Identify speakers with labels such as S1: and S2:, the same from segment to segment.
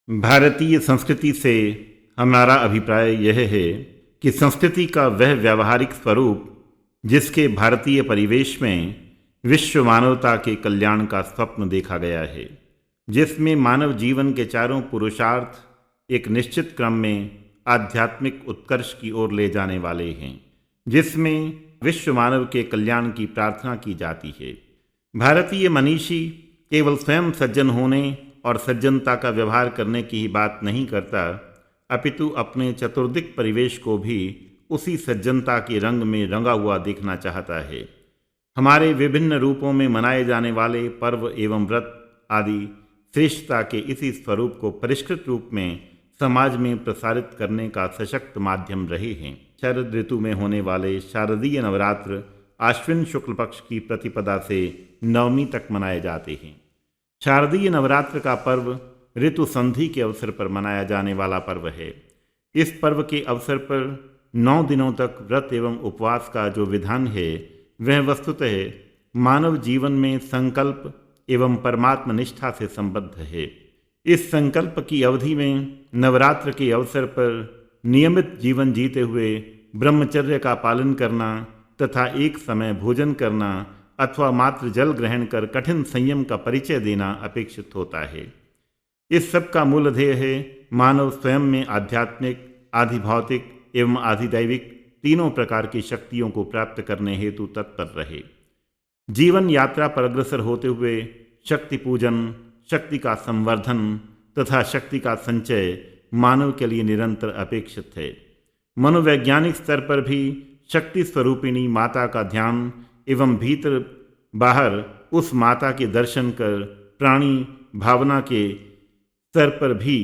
S1: भारतीय संस्कृति से हमारा अभिप्राय यह है कि संस्कृति का वह व्यावहारिक स्वरूप जिसके भारतीय परिवेश में विश्व मानवता के कल्याण का स्वप्न देखा गया है, जिसमें मानव जीवन के चारों पुरुषार्थ एक निश्चित क्रम में आध्यात्मिक उत्कर्ष की ओर ले जाने वाले हैं, जिसमें विश्व मानव के कल्याण की प्रार्थना की जाती है। भारतीय मनीषी केवल स्वयं सज्जन होने और सज्जनता का व्यवहार करने की ही बात नहीं करता, अपितु अपने चतुर्दिक परिवेश को भी उसी सज्जनता के रंग में रंगा हुआ देखना चाहता है। हमारे विभिन्न रूपों में मनाए जाने वाले पर्व एवं व्रत आदि श्रेष्ठता के इसी स्वरूप को परिष्कृत रूप में समाज में प्रसारित करने का सशक्त माध्यम रहे हैं। शरद ऋतु में होने वाले शारदीय नवरात्र आश्विन शुक्ल पक्ष की प्रतिपदा से नवमी तक मनाए जाते हैं। शारदीय नवरात्र का पर्व ऋतु संधि के अवसर पर मनाया जाने वाला पर्व है। इस पर्व के अवसर पर 9 दिनों तक व्रत एवं उपवास का जो विधान है, वह वस्तुतः मानव जीवन में संकल्प एवं परमात्म निष्ठा से संबद्ध है। इस संकल्प की अवधि में नवरात्र के अवसर पर नियमित जीवन जीते हुए ब्रह्मचर्य का पालन करना तथा एक समय भोजन करना अथवा मात्र जल ग्रहण कर कठिन संयम का परिचय देना अपेक्षित होता है। इस सब का मूल ध्येय है मानव स्वयं में आध्यात्मिक, आधिभौतिक एवं आधिदैविक तीनों प्रकार की शक्तियों को प्राप्त करने हेतु तत्पर रहे। जीवन यात्रा पर अग्रसर होते हुए शक्ति पूजन, शक्ति का संवर्धन तथा शक्ति का संचय मानव के लिए निरंतर अपेक्षित है। मनोवैज्ञानिक स्तर पर भी शक्ति स्वरूपिणी माता का ध्यान एवं भीतर बाहर उस माता के दर्शन कर प्राणी भावना के स्तर पर भी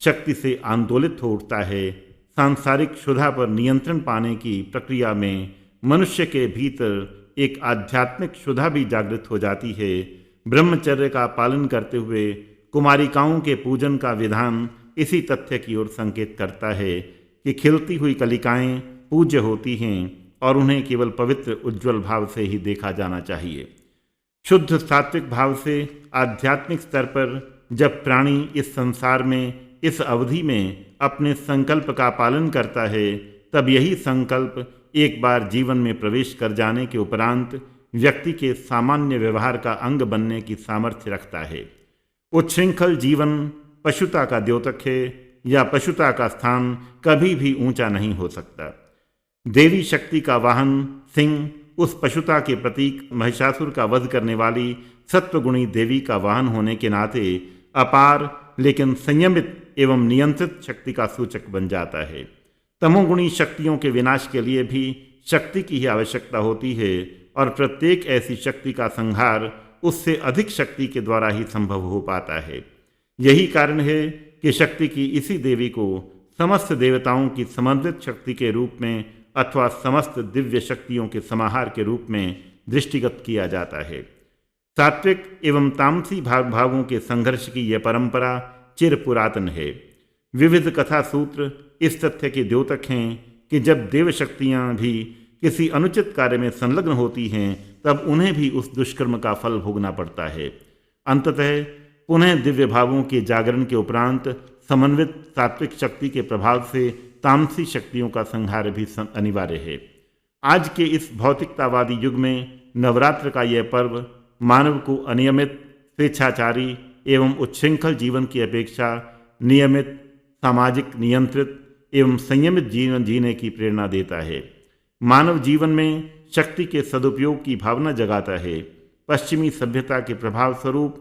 S1: शक्ति से आंदोलित हो उठता है। सांसारिक क्षुधा पर नियंत्रण पाने की प्रक्रिया में मनुष्य के भीतर एक आध्यात्मिक क्षुधा भी जागृत हो जाती है। ब्रह्मचर्य का पालन करते हुए कुमारिकाओं के पूजन का विधान इसी तथ्य की ओर संकेत करता है कि खिलती हुई कलिकाएं पूज्य होती हैं और उन्हें केवल पवित्र उज्ज्वल भाव से ही देखा जाना चाहिए। शुद्ध सात्विक भाव से आध्यात्मिक स्तर पर जब प्राणी इस संसार में इस अवधि में अपने संकल्प का पालन करता है, तब यही संकल्प एक बार जीवन में प्रवेश कर जाने के उपरांत व्यक्ति के सामान्य व्यवहार का अंग बनने की सामर्थ्य रखता है। उच्छृंखल जीवन पशुता का द्योतक है या पशुता का स्थान कभी भी ऊंचा नहीं हो सकता। देवी शक्ति का वाहन सिंह उस पशुता के प्रतीक महिषासुर का वध करने वाली सत्वगुणी देवी का वाहन होने के नाते अपार लेकिन संयमित एवं नियंत्रित शक्ति का सूचक बन जाता है। तमोगुणी शक्तियों के विनाश के लिए भी शक्ति की ही आवश्यकता होती है और प्रत्येक ऐसी शक्ति का संहार उससे अधिक शक्ति के द्वारा ही संभव हो पाता है। यही कारण है कि शक्ति की इसी देवी को समस्त देवताओं की समन्वित शक्ति के रूप में अथवा समस्त दिव्य शक्तियों के समाहार के रूप में दृष्टिगत किया जाता है। सात्विक एवं तामसी भावों के संघर्ष की यह परंपरा चिर पुरातन है। विविध कथा सूत्र इस तथ्य के द्योतक हैं कि जब देव शक्तियाँ भी किसी अनुचित कार्य में संलग्न होती हैं, तब उन्हें भी उस दुष्कर्म का फल भोगना पड़ता है। अंततः पुनः दिव्य भावों के जागरण के उपरांत समन्वित सात्विक शक्ति के प्रभाव से तामसी शक्तियों का संहार भी अनिवार्य है। आज के इस भौतिकतावादी युग में नवरात्र का यह पर्व मानव को अनियमित, स्वेच्छाचारी एवं उच्छृंखल जीवन की अपेक्षा नियमित, सामाजिक, नियंत्रित एवं संयमित जीवन जीने की प्रेरणा देता है। मानव जीवन में शक्ति के सदुपयोग की भावना जगाता है। पश्चिमी सभ्यता के प्रभाव स्वरूप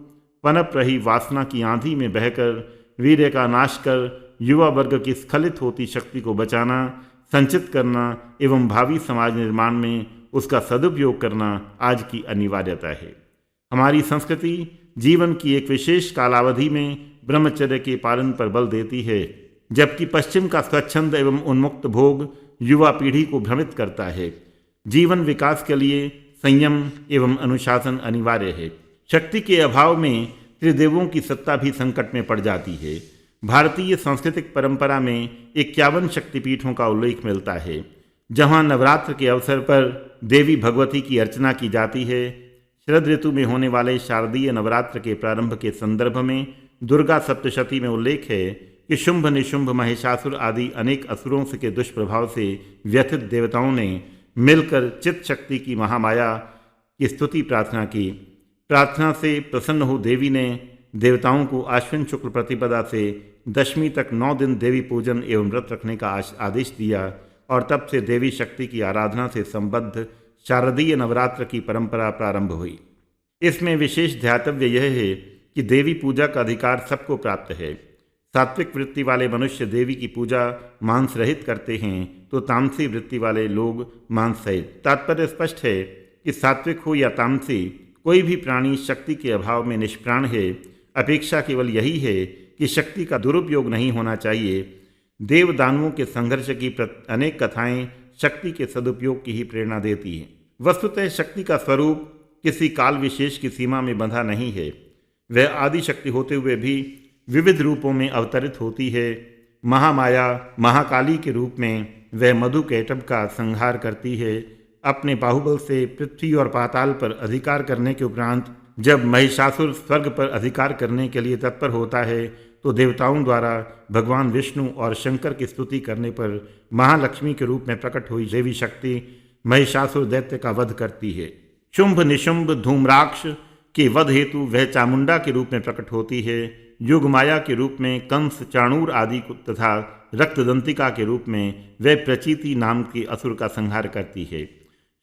S1: पनप रही वासना की आंधी में बहकर वीर्य का नाश कर युवा वर्ग की स्खलित होती शक्ति को बचाना, संचित करना एवं भावी समाज निर्माण में उसका सदुपयोग करना आज की अनिवार्यता है। हमारी संस्कृति जीवन की एक विशेष कालावधि में ब्रह्मचर्य के पालन पर बल देती है, जबकि पश्चिम का स्वच्छंद एवं उन्मुक्त भोग युवा पीढ़ी को भ्रमित करता है। जीवन विकास के लिए संयम एवं अनुशासन अनिवार्य है। शक्ति के अभाव में त्रिदेवों की सत्ता भी संकट में पड़ जाती है। भारतीय सांस्कृतिक परंपरा में 51 शक्तिपीठों का उल्लेख मिलता है, जहां नवरात्र के अवसर पर देवी भगवती की अर्चना की जाती है। शरद ऋतु में होने वाले शारदीय नवरात्र के प्रारंभ के संदर्भ में दुर्गा सप्तशती में उल्लेख है कि शुंभ निशुंभ महिषासुर आदि अनेक असुरों के दुष्प्रभाव से व्यथित देवताओं ने मिलकर चित्त शक्ति की महामाया की स्तुति प्रार्थना की। प्रार्थना से प्रसन्न हो देवी ने देवताओं को आश्विन शुक्ल प्रतिपदा से दशमी तक 9 दिन देवी पूजन एवं व्रत रखने का आदेश दिया और तब से देवी शक्ति की आराधना से संबद्ध शारदीय नवरात्र की परंपरा प्रारंभ हुई। इसमें विशेष ध्यातव्य यह है कि देवी पूजा का अधिकार सबको प्राप्त है। सात्विक वृत्ति वाले मनुष्य देवी की पूजा मांस रहित करते हैं तो तामसी वृत्ति वाले लोग मांस सहित। तात्पर्य स्पष्ट है कि सात्विक हो या तामसी, कोई भी प्राणी शक्ति के अभाव में निष्प्राण है। अपेक्षा केवल यही है कि शक्ति का दुरुपयोग नहीं होना चाहिए। देव दानवों के संघर्ष की अनेक कथाएं शक्ति के सदुपयोग की ही प्रेरणा देती हैं। वस्तुतः शक्ति का स्वरूप किसी काल विशेष की सीमा में बंधा नहीं है। वह आदि शक्ति होते हुए भी विविध रूपों में अवतरित होती है। महामाया महाकाली के रूप में वह मधुकैटभ का संहार करती है। अपने बाहुबल से पृथ्वी और पाताल पर अधिकार करने के उपरांत जब महिषासुर स्वर्ग पर अधिकार करने के लिए तत्पर होता है तो देवताओं द्वारा भगवान विष्णु और शंकर की स्तुति करने पर महालक्ष्मी के रूप में प्रकट हुई देवी शक्ति महिषासुर दैत्य का वध करती है। शुंभ निशुंभ धूम्राक्ष के वध हेतु वह चामुंडा के रूप में प्रकट होती है। युगमाया के रूप में कंस चाणूर आदि तथा रक्तदंतिका के रूप में वह प्रचीति नाम के असुर का संहार करती है।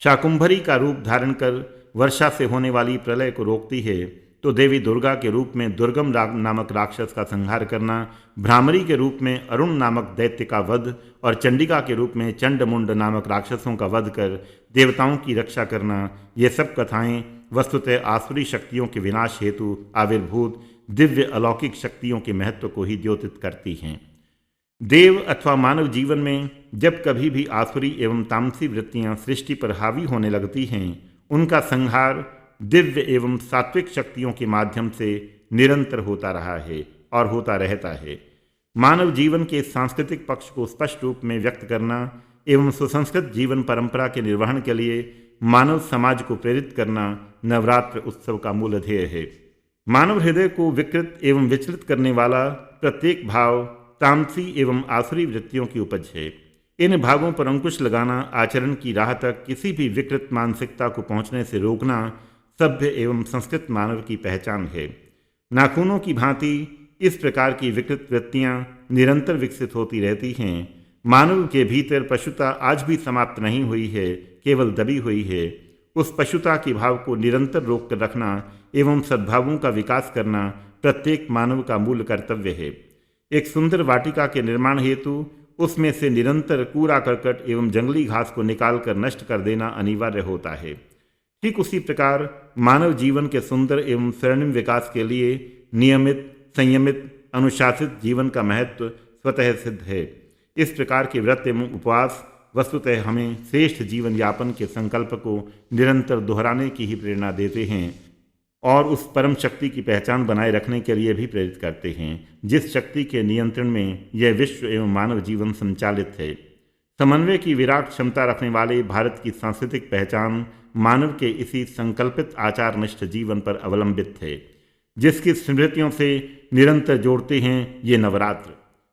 S1: शाकुंभरी का रूप धारण कर वर्षा से होने वाली प्रलय को रोकती है तो देवी दुर्गा के रूप में दुर्गम नामक राक्षस का संहार करना, भ्रामरी के रूप में अरुण नामक दैत्य का वध और चंडिका के रूप में चंडमुंड नामक राक्षसों का वध कर देवताओं की रक्षा करना, ये सब कथाएं वस्तुतः आसुरी शक्तियों के विनाश हेतु आविर्भूत दिव्य अलौकिक शक्तियों के महत्व को ही द्योतित करती हैं। देव अथवा मानव जीवन में जब कभी भी आसुरी एवं तामसी वृत्तियां सृष्टि पर हावी होने लगती हैं, उनका संहार दिव्य एवं सात्विक शक्तियों के माध्यम से निरंतर होता रहा है और होता रहता है। मानव जीवन के सांस्कृतिक पक्ष को स्पष्ट रूप में व्यक्त करना एवं सुसंस्कृत जीवन परंपरा के निर्वहन के लिए मानव समाज को प्रेरित करना नवरात्र उत्सव का मूल ध्येय है। मानव हृदय को विकृत एवं विचलित करने वाला प्रत्येक भाव तामसी एवं आसुरी वृत्तियों की उपज है। इन भागों पर अंकुश लगाना, आचरण की राह तक किसी भी विकृत मानसिकता को पहुंचने से रोकना सभ्य एवं संस्कृत मानव की पहचान है। नाखूनों की भांति इस प्रकार की विकृत वृत्तियां निरंतर विकसित होती रहती हैं। मानव के भीतर पशुता आज भी समाप्त नहीं हुई है, केवल दबी हुई है। उस पशुता के भाव को निरंतर रोक कर रखना एवं सद्भावों का विकास करना प्रत्येक मानव का मूल कर्तव्य है। एक सुंदर वाटिका के निर्माण हेतु उसमें से निरंतर कूड़ा करकट एवं जंगली घास को निकालकर नष्ट कर देना अनिवार्य होता है। ठीक उसी प्रकार मानव जीवन के सुंदर एवं स्वर्णिम विकास के लिए नियमित, संयमित, अनुशासित जीवन का महत्व स्वतः सिद्ध है। इस प्रकार के व्रत एवं उपवास वस्तुतः हमें श्रेष्ठ जीवन यापन के संकल्प को निरंतर दोहराने की ही प्रेरणा देते हैं और उस परम शक्ति की पहचान बनाए रखने के लिए भी प्रेरित करते हैं, जिस शक्ति के नियंत्रण में यह विश्व एवं मानव जीवन संचालित है। समन्वय की विराट क्षमता रखने वाले भारत की सांस्कृतिक पहचान मानव के इसी संकल्पित आचारनिष्ठ जीवन पर अवलंबित है, जिसकी स्मृतियों से निरंतर जोड़ते हैं ये नवरात्र,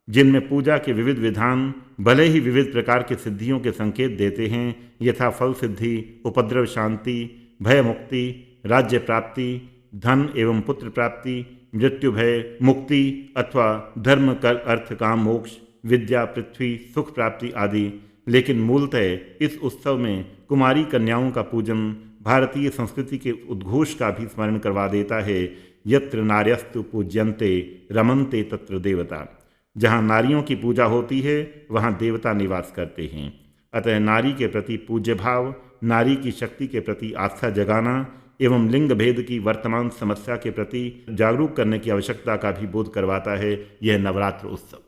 S1: जिनमें पूजा के विविध विधान भले ही विविध प्रकार की सिद्धियों के संकेत देते हैं, यथा फल सिद्धि, उपद्रव शांति, भय मुक्ति, राज्य प्राप्ति, धन एवं पुत्र प्राप्ति, मृत्यु भय मुक्ति अथवा धर्म कर अर्थ काम मोक्ष, विद्या पृथ्वी सुख प्राप्ति आदि। लेकिन मूलतः इस उत्सव में कुमारी कन्याओं का पूजन भारतीय संस्कृति के उद्घोष का भी स्मरण करवा देता है। यत्र नार्यस्तु पूज्यन्ते रमन्ते तत्र देवता। जहाँ नारियों की पूजा होती है वहाँ देवता निवास करते हैं। अतः नारी के प्रति पूज्य भाव, नारी की शक्ति के प्रति आस्था जगाना एवं लिंग भेद की वर्तमान समस्या के प्रति जागरूक करने की आवश्यकता का भी बोध करवाता है यह नवरात्र उत्सव।